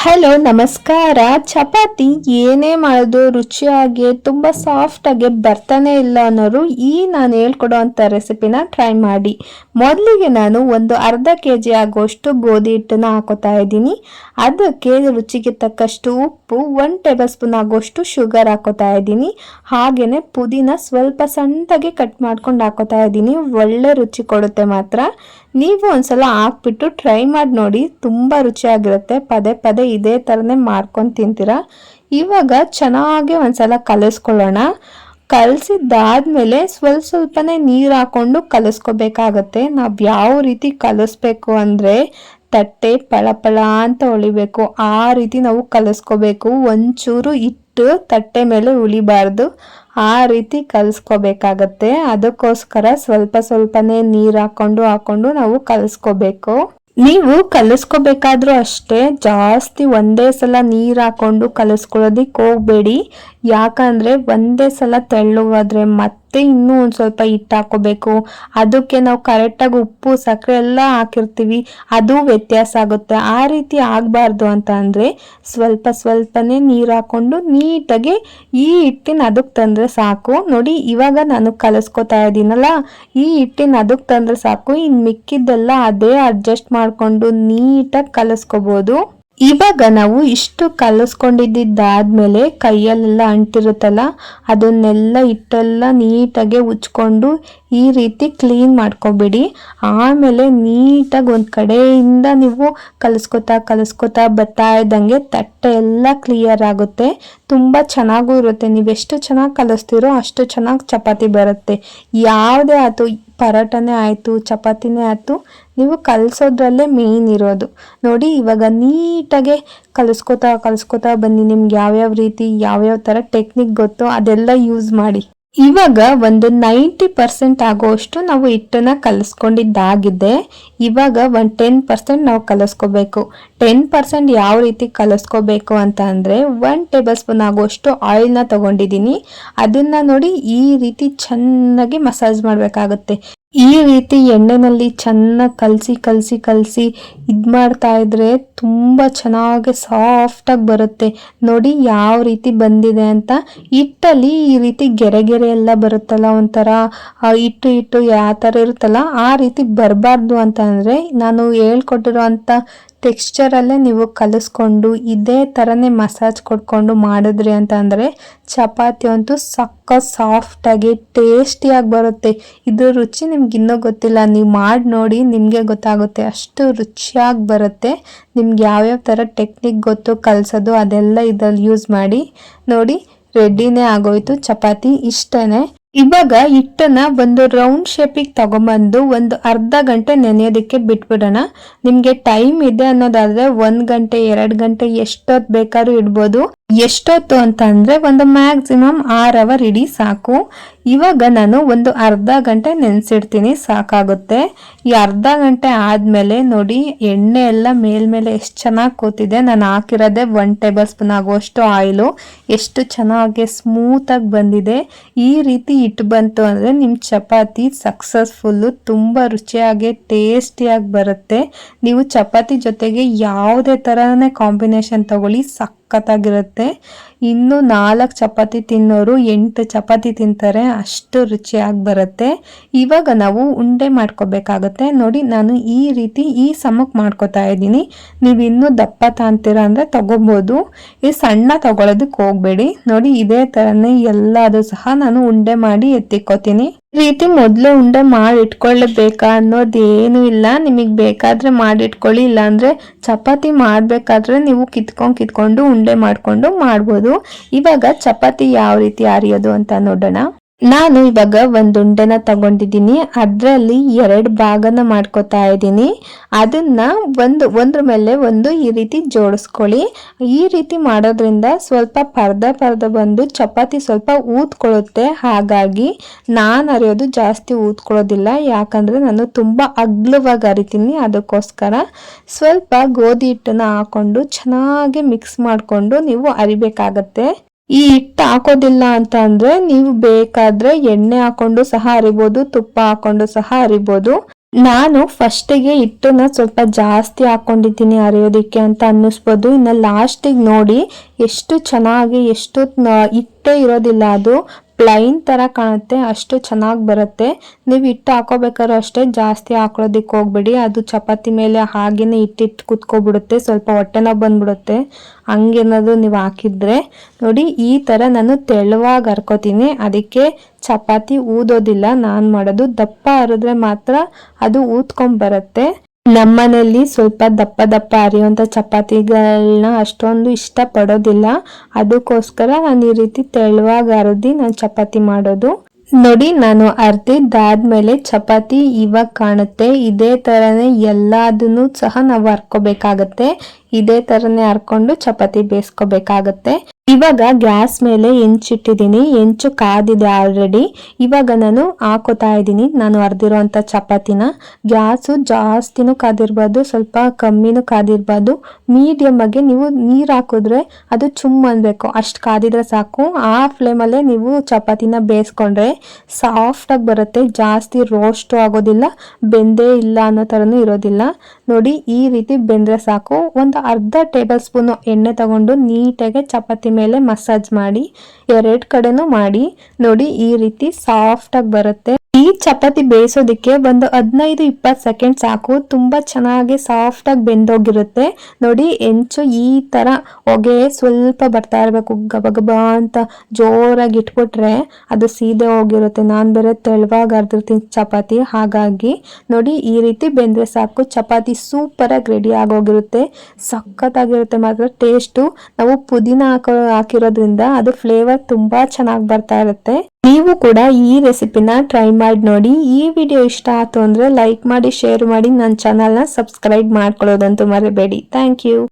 Hello ನಮಸ್ಕಾರ. ಚಪಾತಿ ಏನೇ ಮಾಡೋದು ರುಚಿಯಾಗಿ ತುಂಬ ಸಾಫ್ಟಾಗಿ ಬರ್ತಾನೆ ಇಲ್ಲ ಅನ್ನೋರು ಈ ನಾನು ಹೇಳ್ಕೊಡೋ ಅಂಥ ರೆಸಿಪಿನ ಟ್ರೈ ಮಾಡಿ. ಮೊದಲಿಗೆ ನಾನು ಒಂದು ಅರ್ಧ kg ಆಗುವಷ್ಟು ಗೋಧಿ ಹಿಟ್ಟನ್ನು ಹಾಕೋತಾ ಇದ್ದೀನಿ. ಅದಕ್ಕೆ ರುಚಿಗೆ ತಕ್ಕಷ್ಟು ಉಪ್ಪು, 1 ಟೇಬಲ್ ಸ್ಪೂನ್ ಆಗುವಷ್ಟು ಶುಗರ್ ಹಾಕೋತಾ ಇದ್ದೀನಿ. ಹಾಗೆಯೇ ಪುದೀನ ಸ್ವಲ್ಪ ಸಣ್ಣದಾಗಿ ಕಟ್ ಮಾಡ್ಕೊಂಡು ಹಾಕೋತಾ ಇದ್ದೀನಿ. ಒಳ್ಳೆ ರುಚಿ ಕೊಡುತ್ತೆ ಮಾತ್ರ. ನೀವು ಒಂದ್ಸಲ ಹಾಕ್ಬಿಟ್ಟು ಟ್ರೈ ಮಾಡಿ ನೋಡಿ, ತುಂಬ ರುಚಿಯಾಗಿರುತ್ತೆ. ಪದೇ ಪದೇ ಇದೇ ಥರನೇ ಮಾಡ್ಕೊಂಡು ತಿಂತೀರಾ. ಇವಾಗ ಚೆನ್ನಾಗಿ ಒಂದ್ಸಲ ಕಲಿಸ್ಕೊಳ್ಳೋಣ. ಕಲಸಿದ್ದಾದ್ಮೇಲೆ ಸ್ವಲ್ಪನೇ ನೀರು ಹಾಕೊಂಡು ಕಲಿಸ್ಕೋಬೇಕಾಗತ್ತೆ. ನಾವು ಯಾವ ರೀತಿ ಕಲಿಸ್ಬೇಕು ಅಂದರೆ ತಟ್ಟೆ ಪಳಪಳ ಅಂತ ಹೊಳಿಬೇಕು, ಆ ರೀತಿ ನಾವು ಕಲಿಸ್ಕೋಬೇಕು. ಒಂಚೂರು ಹಿಟ್ಟು ತಟ್ಟೆ ಮೇಲೆ ಉಳಿಬಾರ್ದು, ಆ ರೀತಿ ಕಲಿಸ್ಕೋಬೇಕಾಗತ್ತೆ. ಅದಕ್ಕೋಸ್ಕರ ಸ್ವಲ್ಪನೇ ನೀರು ಹಾಕೊಂಡು ನಾವು ಕಲಿಸ್ಕೋಬೇಕು. ನೀವು ಕಲಿಸ್ಕೋಬೇಕಾದ್ರೂ ಅಷ್ಟೇ ಜಾಸ್ತಿ ಒಂದೇ ಸಲ ನೀರು ಹಾಕೊಂಡು ಕಲಿಸ್ಕೊಳ್ಳೋದಿಕ್ಕೆ ಹೋಗ್ಬೇಡಿ. ಯಾಕಂದರೆ ಒಂದೇ ಸಲ ತೆಳ್ಳಗಾದ್ರೆ ಮತ್ತೆ ಇನ್ನೂ ಒಂದು ಸ್ವಲ್ಪ ಹಿಟ್ಟು ಹಾಕೋಬೇಕು. ಅದಕ್ಕೆ ನಾವು ಕರೆಕ್ಟಾಗಿ ಉಪ್ಪು ಸಕ್ಕರೆ ಎಲ್ಲ ಹಾಕಿರ್ತೀವಿ, ಅದು ವ್ಯತ್ಯಾಸ ಆಗುತ್ತೆ. ಆ ರೀತಿ ಆಗಬಾರ್ದು ಅಂತ ಅಂದರೆ ಸ್ವಲ್ಪನೇ ನೀರು ಹಾಕೊಂಡು ನೀಟಾಗಿ ಈ ಹಿಟ್ಟಿನ ಅದಕ್ಕೆ ತಂದರೆ ಸಾಕು. ನೋಡಿ ಇವಾಗ ನಾನು ಕಲಿಸ್ಕೊತಾ ಇದ್ದೀನಲ್ಲ, ಈ ಹಿಟ್ಟಿನ ಅದಕ್ಕೆ ತಂದರೆ ಸಾಕು. ಇನ್ನು ಮಿಕ್ಕಿದ್ದೆಲ್ಲ ಅದೇ ಅಡ್ಜಸ್ಟ್ ಮಾಡಿಕೊಂಡು ನೀಟಾಗಿ ಕಲಿಸ್ಕೋಬೋದು. ಇವಾಗ ನಾವು ಇಷ್ಟು ಕಲಿಸ್ಕೊಂಡಿದ್ದಾದ್ಮೇಲೆ ಕೈಯಲ್ಲೆಲ್ಲ ಅಂಟಿರುತ್ತಲ್ಲ, ಅದನ್ನೆಲ್ಲ ಹಿಟ್ಟೆಲ್ಲ ನೀಟಾಗಿ ಉಜ್ಕೊಂಡು ಈ ರೀತಿ ಕ್ಲೀನ್ ಮಾಡ್ಕೊಬಿಡಿ. ಆಮೇಲೆ ನೀಟಾಗಿ ಒಂದು ಕಡೆಯಿಂದ ನೀವು ಕಲಿಸ್ಕೊತಾ ಬರ್ತಾ ಇದ್ದಂಗೆ ತಟ್ಟೆ ಎಲ್ಲ ಕ್ಲಿಯರ್ ಆಗುತ್ತೆ. ತುಂಬ ಚೆನ್ನಾಗೂ ಇರುತ್ತೆ. ನೀವೆಷ್ಟು ಚೆನ್ನಾಗಿ ಕಲಿಸ್ತೀರೋ ಅಷ್ಟು ಚೆನ್ನಾಗಿ ಚಪಾತಿ ಬರುತ್ತೆ. ಯಾವುದೇ ಆಯ್ತು, ಪರೋಟನೇ ಆಯಿತು, ಚಪಾತಿನೇ ಆಯಿತು, ನೀವು ಕಲಿಸೋದ್ರಲ್ಲೇ ಮೇಯ್ನ್ ಇರೋದು. ನೋಡಿ ಇವಾಗ ನೀಟಾಗೆ ಕಲಿಸ್ಕೊತಾ ಬನ್ನಿ. ನಿಮ್ಗೆ ಯಾವ್ಯಾವ ರೀತಿ ಯಾವ್ಯಾವ ಥರ ಟೆಕ್ನಿಕ್ ಗೊತ್ತೋ ಅದೆಲ್ಲ ಯೂಸ್ ಮಾಡಿ. ಇವಾಗ ಒಂದು 90% ಆಗೋಷ್ಟು ನಾವು ಹಿಟ್ಟನ್ನು ಕಲಿಸ್ಕೊಂಡಿದ್ದಾಗಿದೆ. ಇವಾಗ ಒಂದು 10% ನಾವು ಕಲಿಸ್ಕೋಬೇಕು. 10% ಯಾವ ರೀತಿ ಕಲಿಸ್ಕೋಬೇಕು ಅಂತ ಅಂದರೆ 1 ಟೇಬಲ್ ಸ್ಪೂನ್ ಆಗುವಷ್ಟು ಆಯಿಲ್ನ ತೊಗೊಂಡಿದ್ದೀನಿ. ಅದನ್ನು ನೋಡಿ ಈ ರೀತಿ ಚೆನ್ನಾಗಿ ಮಸಾಜ್ ಮಾಡಬೇಕಾಗುತ್ತೆ. ಈ ರೀತಿ ಎಣ್ಣೆನಲ್ಲಿ ಚೆನ್ನಾಗಿ ಕಲಸಿ ಇದು ಮಾಡ್ತಾ ಇದ್ರೆ ತುಂಬ ಚೆನ್ನಾಗಿ ಸಾಫ್ಟಾಗಿ ಬರುತ್ತೆ. ನೋಡಿ ಯಾವ ರೀತಿ ಬಂದಿದೆ ಅಂತ. ಹಿಟ್ಟಲ್ಲಿ ಈ ರೀತಿ ಗೆರೆ ಎಲ್ಲ ಬರುತ್ತಲ್ಲ, ಒಂಥರ ಹಿಟ್ಟು ಯಾವ ಥರ ಇರುತ್ತಲ್ಲ ಆ ರೀತಿ ಬರಬಾರ್ದು ಅಂತ ಅಂದರೆ ನಾನು ಹೇಳ್ಕೊಟ್ಟಿರೋ ಅಂಥ ಟೆಕ್ಸ್ಚರಲ್ಲೇ ನೀವು ಕಲಿಸ್ಕೊಂಡು ಇದೇ ಥರನೇ ಮಸಾಜ್ ಕೊಡ್ಕೊಂಡು ಮಾಡಿದ್ರಿ ಅಂತ ಅಂದರೆ ಚಪಾತಿ ಅಂತೂ ಸಾಫ್ಟಾಗಿ ಟೇಸ್ಟಿಯಾಗಿ ಬರುತ್ತೆ. ಇದು ರುಚಿ ನಿಮ್ಗೆ ಇನ್ನೂ ಗೊತ್ತಿಲ್ಲ, ನೀವು ಮಾಡಿ ನೋಡಿ ನಿಮಗೆ ಗೊತ್ತಾಗುತ್ತೆ. ಅಷ್ಟು ರುಚಿಯಾಗಿ ಬರುತ್ತೆ. ನಿಮ್ಗೆ ಯಾವ್ಯಾವ ಥರ ಟೆಕ್ನಿಕ್ ಗೊತ್ತು ಕಲಿಸೋದು ಅದೆಲ್ಲ ಇದರಲ್ಲಿ ಯೂಸ್ ಮಾಡಿ. ನೋಡಿ ರೆಡಿನೇ ಆಗೋಯ್ತು ಚಪಾತಿ. ಇಷ್ಟೇ. ಇವಾಗ ಹಿಟ್ಟನ್ನ ಒಂದು ರೌಂಡ್ ಶೇಪಿಗೆ ತಗೊಂಬಂದು ಒಂದು ಅರ್ಧ ಗಂಟೆ ನೆನೆಯೋದಕ್ಕೆ ಬಿಟ್ಬಿಡೋಣ. ನಿಮಗೆ ಟೈಮ್ ಇದೆ ಅನ್ನೋದಾದ್ರೆ 1 ಗಂಟೆ 2 ಗಂಟೆ ಎಷ್ಟೊತ್ತು ಬೇಕಾದ್ರೂ ಇಡ್ಬೋದು. ಎಷ್ಟೊತ್ತು ಅಂತ ಅಂದರೆ ಒಂದು ಮ್ಯಾಕ್ಸಿಮಮ್ 6 ಅವರ್ ಇಡಿ ಸಾಕು. ಇವಾಗ ನಾನು ಒಂದು ಅರ್ಧ ಗಂಟೆ ನೆನೆಸಿಡ್ತೀನಿ, ಸಾಕಾಗುತ್ತೆ. ಈ ಅರ್ಧ ಗಂಟೆ ಆದಮೇಲೆ ನೋಡಿ ಎಣ್ಣೆ ಎಲ್ಲ ಮೇಲ್ಮೇಲೆ ಎಷ್ಟು ಚೆನ್ನಾಗಿ ಕೂತಿದೆ. ನಾನು ಹಾಕಿರೋದೆ 1 ಟೇಬಲ್ ಸ್ಪೂನ್ ಆಗುವಷ್ಟು ಆಯಿಲು. ಎಷ್ಟು ಚೆನ್ನಾಗಿ ಸ್ಮೂತಾಗಿ ಬಂದಿದೆ. ಈ ರೀತಿ ಹಿಟ್ಟು ಬಂತು ಅಂದರೆ ನಿಮ್ಮ ಚಪಾತಿ ಸಕ್ಸಸ್ಫುಲ್ಲು, ತುಂಬ ರುಚಿಯಾಗಿ ಟೇಸ್ಟಿಯಾಗಿ ಬರುತ್ತೆ. ನೀವು ಚಪಾತಿ ಜೊತೆಗೆ ಯಾವುದೇ ಥರನೇ ಕಾಂಬಿನೇಷನ್ ತಗೊಳ್ಳಿ, ಸಖತ್ತಾಗಿರುತ್ತೆ. ಇನ್ನು 4 ಚಪಾತಿ ತಿನ್ನೋರು 8 ಚಪಾತಿ ತಿಂತಾರೆ, ಅಷ್ಟು ರುಚಿಯಾಗಿ ಬರುತ್ತೆ. ಇವಾಗ ನಾವು ಉಂಡೆ ಮಾಡ್ಕೋಬೇಕಾಗತ್ತೆ. ನೋಡಿ ನಾನು ಈ ರೀತಿ ಈ ಸಮಕ್ಕೆ ಮಾಡ್ಕೋತಾ ಇದ್ದೀನಿ. ನೀವು ಇನ್ನೂ ದಪ್ಪ ತಾಂತೀರ ಅಂದರೆ ತಗೋಬೋದು. ಈ ಸಣ್ಣ ತಗೊಳ್ಳೋದಕ್ಕೆ ಹೋಗಬೇಡಿ. ನೋಡಿ ಇದೇ ಥರನೇ ಎಲ್ಲದೂ ಸಹ ನಾನು ಉಂಡೆ ಮಾಡಿ ಎತ್ತಿಕ್ಕೋತೀನಿ. ಈ ರೀತಿ ಮೊದಲೇ ಉಂಡೆ ಮಾಡಿ ಇಟ್ಕೊಳ್ಳಬೇಕಾ ಅನ್ನೋದೇನು ಇಲ್ಲ. ನಿಮಗೆ ಬೇಕಾದರೆ ಮಾಡಿಟ್ಕೊಳ್ಳಿ, ಇಲ್ಲಾಂದರೆ ಚಪಾತಿ ಮಾಡಬೇಕಾದ್ರೆ ನೀವು ಕಿತ್ಕೊಂಡು ಉಂಡೆ ಮಾಡಿಕೊಂಡು ಮಾಡ್ಬೋದು. ಇವಾಗ ಚಪಾತಿ ಯಾವ ರೀತಿ ಅರಿಯೋದು ಅಂತ ನೋಡೋಣ. ನಾನು ಇವಾಗ ಒಂದು ಉಂಡೆನ ತಗೊಂಡಿದ್ದೀನಿ, ಅದರಲ್ಲಿ 2 ಭಾಗನ ಮಾಡ್ಕೋತಾ ಇದ್ದೀನಿ. ಅದನ್ನ ಒಂದ್ರ ಮೇಲೆ ಒಂದು ಈ ರೀತಿ ಜೋಡಿಸ್ಕೊಳ್ಳಿ. ಈ ರೀತಿ ಮಾಡೋದ್ರಿಂದ ಸ್ವಲ್ಪ ಪರ್ದ ಬಂದು ಚಪಾತಿ ಸ್ವಲ್ಪ ಊದ್ಕೊಳ್ಳುತ್ತೆ. ಹಾಗಾಗಿ ನಾನು ಅರಿಯೋದು ಜಾಸ್ತಿ ಊದ್ಕೊಳ್ಳೋದಿಲ್ಲ, ಯಾಕಂದರೆ ನಾನು ತುಂಬ ಅಗ್ಲವಾಗಿ ಅರಿತೀನಿ. ಅದಕ್ಕೋಸ್ಕರ ಸ್ವಲ್ಪ ಗೋಧಿ ಹಿಟ್ಟನ್ನು ಹಾಕೊಂಡು ಚೆನ್ನಾಗಿ ಮಿಕ್ಸ್ ಮಾಡಿಕೊಂಡು ನೀವು ಅರಿಬೇಕಾಗತ್ತೆ. ಈ ಹಿಟ್ಟು ಹಾಕೋದಿಲ್ಲ ಅಂತ ಅಂದ್ರೆ ನೀವು ಬೇಕಾದ್ರೆ ಎಣ್ಣೆ ಹಾಕೊಂಡು ಸಹ ಅರಿಬೋದು, ತುಪ್ಪ ಹಾಕೊಂಡು ಸಹ ಅರಿಬೋದು. ನಾನು ಫಸ್ಟಿಗೆ ಹಿಟ್ಟನ್ನ ಸ್ವಲ್ಪ ಜಾಸ್ತಿ ಹಾಕೊಂಡಿದ್ದೀನಿ ಅರಿಯೋದಕ್ಕೆ ಅಂತ ಅನ್ನಿಸ್ಬೋದು. ಇನ್ನು ಲಾಸ್ಟಿಗೆ ನೋಡಿ ಎಷ್ಟು ಚೆನ್ನಾಗಿ ಎಷ್ಟು ಹಿಟ್ಟೇ ಇರೋದಿಲ್ಲ, ಅದು ಪ್ಲೈನ್ ಥರ ಕಾಣುತ್ತೆ, ಅಷ್ಟು ಚೆನ್ನಾಗಿ ಬರುತ್ತೆ. ನೀವು ಹಿಟ್ಟು ಹಾಕೋಬೇಕಾದ್ರೂ ಅಷ್ಟೇ ಜಾಸ್ತಿ ಹಾಕೊಳ್ಳೋದಕ್ಕೆ ಹೋಗ್ಬೇಡಿ, ಅದು ಚಪಾತಿ ಮೇಲೆ ಹಾಗೇನೆ ಹಿಟ್ಟಿಟ್ಟು ಕುತ್ಕೊಬಿಡುತ್ತೆ, ಸ್ವಲ್ಪ ಹೊಟ್ಟೆ ನೋವು ಬಂದ್ಬಿಡುತ್ತೆ. ಹಂಗೇನಾದ್ರು ನೀವು ಹಾಕಿದ್ರೆ ನೋಡಿ ಈ ಥರ ನಾನು ತೆಳುವಾಗಿ ಹರ್ಕೋತೀನಿ. ಅದಕ್ಕೆ ಚಪಾತಿ ಊದೋದಿಲ್ಲ, ನಾನು ಮಾಡೋದು ದಪ್ಪ ಹರಿದ್ರೆ ಮಾತ್ರ ಅದು ಊದ್ಕೊಂಡ್ಬರುತ್ತೆ. ನಮ್ಮನೇಲಿ ಸ್ವಲ್ಪ ದಪ್ಪ ದಪ್ಪ ಹರಿಯುವಂಥ ಚಪಾತಿಗಳನ್ನ ಅಷ್ಟೊಂದು ಇಷ್ಟ ಪಡೋದಿಲ್ಲ, ಅದಕ್ಕೋಸ್ಕರ ನಾನು ಈ ರೀತಿ ತೆಳುವಾಗಿ ಹರಿದು ನಾನು ಚಪಾತಿ ಮಾಡೋದು. ನೋಡಿ ನಾನು ಅರ್ದಿದ್ದಾದ್ಮೇಲೆ ಚಪಾತಿ ಇವಾಗ ಕಾಣುತ್ತೆ, ಇದೇ ಥರನೇ ಎಲ್ಲದನ್ನು ಸಹ ನಾವು ಹರ್ಕೋಬೇಕಾಗತ್ತೆ. ಇದೇ ಥರನೇ ಹರ್ಕೊಂಡು ಚಪಾತಿ ಬೇಯಿಸ್ಕೋಬೇಕಾಗತ್ತೆ. ಇವಾಗ ಗ್ಯಾಸ್ ಮೇಲೆ ಹೆಂಚಿಟ್ಟಿದ್ದೀನಿ, ಹೆಂಚು ಕಾದಿದೆ ಆಲ್ರೆಡಿ. ಇವಾಗ ನಾನು ಹಾಕೋತಾ ಇದ್ದೀನಿ ನಾನು ಹರಿದಿರೋಂಥ ಚಪಾತಿನ. ಗ್ಯಾಸು ಜಾಸ್ತಿನೂ ಕಾದಿರ್ಬಾರ್ದು, ಸ್ವಲ್ಪ ಕಮ್ಮಿನೂ ಕಾದಿರ್ಬಾರ್ದು, ಮೀಡಿಯಮ್ ಆಗಿ ನೀವು ನೀರು ಹಾಕಿದ್ರೆ ಅದು ಚುಮ್ ಅನ್ಬೇಕು, ಅಷ್ಟು ಕಾದಿದ್ರೆ ಸಾಕು. ಆ ಫ್ಲೇಮಲ್ಲೇ ನೀವು ಚಪಾತಿನ ಬೇಯಿಸ್ಕೊಂಡ್ರೆ ಸಾಫ್ಟಾಗಿ ಬರುತ್ತೆ, ಜಾಸ್ತಿ ರೋಸ್ಟು ಆಗೋದಿಲ್ಲ, ಬೆಂದೇ ಇಲ್ಲ ಅನ್ನೋ ಥರನೂ ಇರೋದಿಲ್ಲ. ನೋಡಿ ಈ ರೀತಿ ಬೆಂದರೆ ಸಾಕು. ಒಂದು ಅರ್ಧ ಟೇಬಲ್ ಸ್ಪೂನು ಎಣ್ಣೆ ತಗೊಂಡು ನೀಟಾಗಿ ಚಪಾತಿ ಮೇಲೆ ಮಸಾಜ್ ಮಾಡಿ, ಎರಡು ಕಡೆನೂ ಮಾಡಿ. ನೋಡಿ ಈ ರೀತಿ ಸಾಫ್ಟಾಗಿ ಬರುತ್ತೆ. ಈ ಚಪಾತಿ ಬೇಯಿಸೋದಕ್ಕೆ ಒಂದು 15-20 ಸೆಕೆಂಡ್ ಸಾಕು, ತುಂಬ ಚೆನ್ನಾಗಿ ಸಾಫ್ಟಾಗಿ ಬೆಂದೋಗಿರುತ್ತೆ. ನೋಡಿ ಹೆಂಚು ಈ ಥರ ಹೊಗೆ ಸ್ವಲ್ಪ ಬರ್ತಾ ಇರಬೇಕು, ಗಬಗಬ ಅಂತ ಜೋರಾಗಿ ಇಟ್ಬಿಟ್ರೆ ಅದು ಸೀದೆ ಹೋಗಿರುತ್ತೆ. ನಾನು ಬೇರೆ ತೆಳುವಾಗಿ ಹರಿದಿರ್ತೀನಿ ಚಪಾತಿ, ಹಾಗಾಗಿ ನೋಡಿ ಈ ರೀತಿ ಬೆಂದರೆ ಸಾಕು. ಚಪಾತಿ ಸೂಪರಾಗಿ ರೆಡಿ ಆಗೋಗಿರುತ್ತೆ, ಸಖತ್ತಾಗಿರುತ್ತೆ ಮಾತ್ರ ಟೇಸ್ಟು. ನಾವು ಪುದೀನ ಹಾಕಿರೋದ್ರಿಂದ ಅದು ಫ್ಲೇವರ್ ತುಂಬ ಚೆನ್ನಾಗಿ ಬರ್ತಾ ಇರುತ್ತೆ. ನೀವು ಕೂಡ ಈ ರೆಸಿಪಿನ ಟ್ರೈ ಮಾಡಿ ನೋಡಿ. ಈ ವಿಡಿಯೋ ಇಷ್ಟ ಆಯ್ತು ಅಂದರೆ ಲೈಕ್ ಮಾಡಿ, ಶೇರ್ ಮಾಡಿ, ನನ್ನ ಚಾನಲ್ನ ಸಬ್ಸ್ಕ್ರೈಬ್ ಮಾಡ್ಕೊಳ್ಳೋದಂತೂ ಮರಿಬೇಡಿ. Thank you.